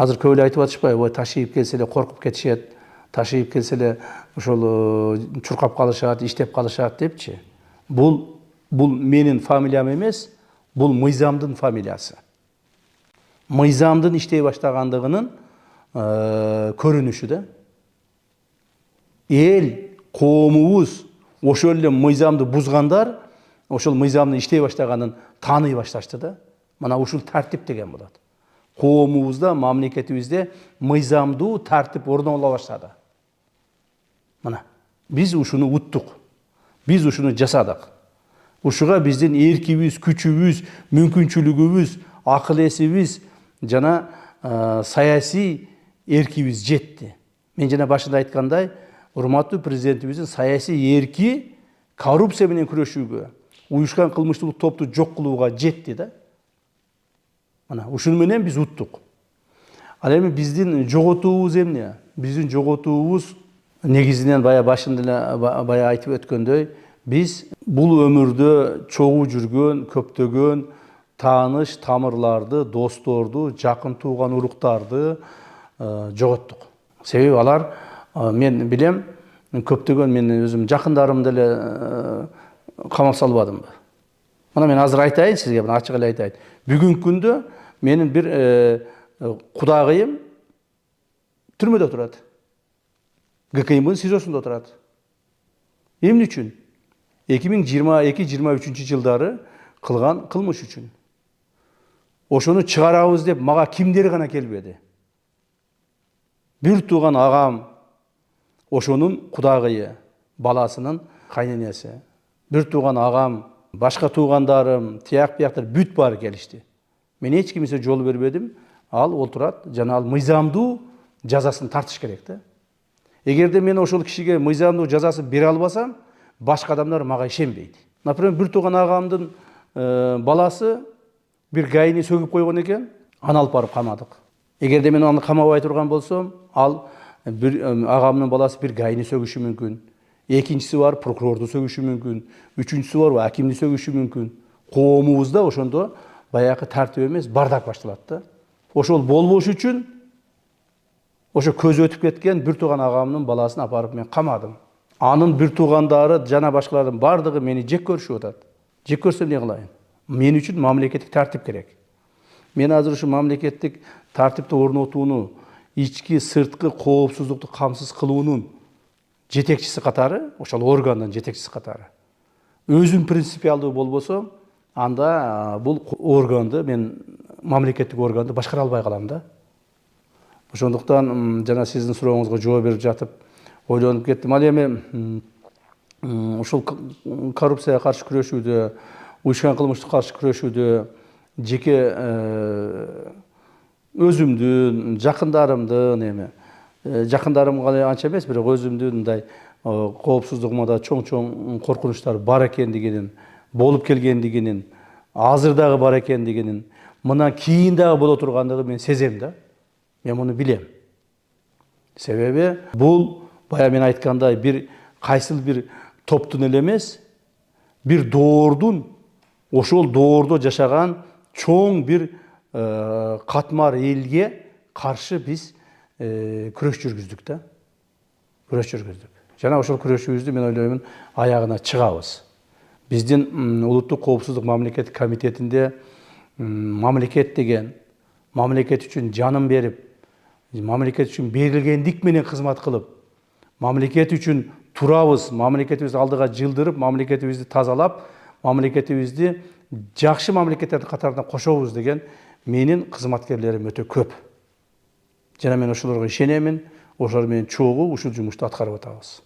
Азыр көп эле айтып атышпайбы, ой ташыйып келсе эле коркуп кетишет, ташыйып келсе эле ошол чуркап калышат, иштеп калышат депчи. Бул менин фамилиям эмес, бул мыйзамдын фамилиясы. Мыйзамдын иштей баштагандыгынын көрүнүшү да. Эл, коомубуз ошол эле мыйзамды бузгандар ошол мыйзамдын иштей баштаганын тааный башташты да. Мына ушул тартип деген болот. Коомубузда, мамлекетибизде мыйзамдуу тартип орноголо баштады. Мына биз ушуну уттук. Биз ушуну жасадык. Ушуга биздин эркибиз, күчүбүз, мүмкүнчүлүгүбүз, акыл эсибиз жана саясий эркибиз жетти. Мен жана башында айткандай, урматтуу президентибиздин саясий эрки коррупция менен күрөшүүгө, уюшкан кылмыштуулук топту жок кылууга жетти да. Мына ушуну менен биз уттук. Ал эми биздин жоготуубуз эмне? Биздин жоготуубуз негизинен башында эле айтып өткөндөй, биз бул өмүрдө чогуу жүргөн көптөгөн тааныш тамырларды, досторду, жакын тууган уруктарды жоготтук. Себеби алар, мен билем, көптөгөн мен өзүм жакындарымды эле камап салбадымбы. Мына мен азыр айтайын сизге, ачык эле айтайын. Бүгүнкү күндө менин бир кудагыйым түрмөдө турат. ГКМдын СИЗОсунда турат. Эмне үчүн? 2022-23 жылдары кылган кылмыш үчүн. Ошону чыгарабыз деп мага кимдер гана келбеди. Бир тууган агам, ошонун кудагыйы, баласынын кайненеси. Бир тууган агам, башка туугандарым, тияк-бияктар бүт баары келишти. Мен эч кимсе жол бербедим. Ал олтурат, жана ал мыйзамдуу жазасын тартыш керек да. Эгерде мен ошол кишиге мыйзамдуу жазасын бере албасам, башка адамдар мага ишенбейт. Например, бир тууган агамдын баласы бир гайни сөгүп койгон экен, аны алып барып камадык. Эгерде мен аны камабай турган болсом, ал бир агамдын баласы бир гайни сөгүшү мүмкүн. Экинчиси бар, прокурорду сөгүшү мүмкүн. Үчүнчүсү бар, акимди сөгүшү мүмкүн. Коомубузда ошондо баягы тартип эмес, бардак башталат да. Ошол болбош үчүн ошо көзү өтүп кеткен бир тууган агамдын баласын апарып мен камадым. Анын бир туугандары жана башкалардын бардыгы мени жек көрүшүп атат. Жек көрсөм эмне кылайын? Мен үчүн мамлекеттик тартип керек. Мен азыр ушу мамлекеттик тартипти орнотууну, ички, сырткы коопсуздукту камсыз кылуунун жетекчиси катары, ошол органдын жетекчиси катары. Өзүм принципиалдуу болбосом, анда бул органды, мен мамлекеттик органды башкара албай калам да. Ошондуктан жана сиздин сурооңузга жооп берип жатып ойлонуп кеттим. Ал эми ушул коррупцияга каршы күрөшүүдө, уюшкан кылмыштыкка каршы күрөшүүдө жеке өзүмдүн, жакындарымдын жакындарымга анча эмес, бирок өзүмдүн мындай коопсуздугума да чоң коркунучтар бар экендигинин, болуп келгендигинин, азыр дагы бар экендигинин, мына кийин дагы боло тургандыгын мен сезем да. Мен муну билем. Себеби бул бая мен айткандай бир кайсыл бир топтун эле эмес, бир доордун, ошол доордо жашаган чоң бир катмар элге каршы биз күрөш жүргүздүк да. Күрөш жүргүздүк. Жана ошол күрөшүбүздү мен ойлоймун аягына чыгабыз. Биздин улуттук коопсуздук мамлекеттик комитетинде мамлекет деген, мамлекет үчүн жанын берип, мамлекет үчүн берилгендик менен кызмат кылып, мамлекет үчүн турабыз, мамлекетибизди алдыга жылдырып, мамлекетибизди тазалап, мамлекетибизди жакшы мамлекеттердин катарына кошобуз деген менин кызматкерлерим өтө көп. Жана мен ошолорго ишенемин, ошолор менен чогуу ушул жумушту аткарып атабыз.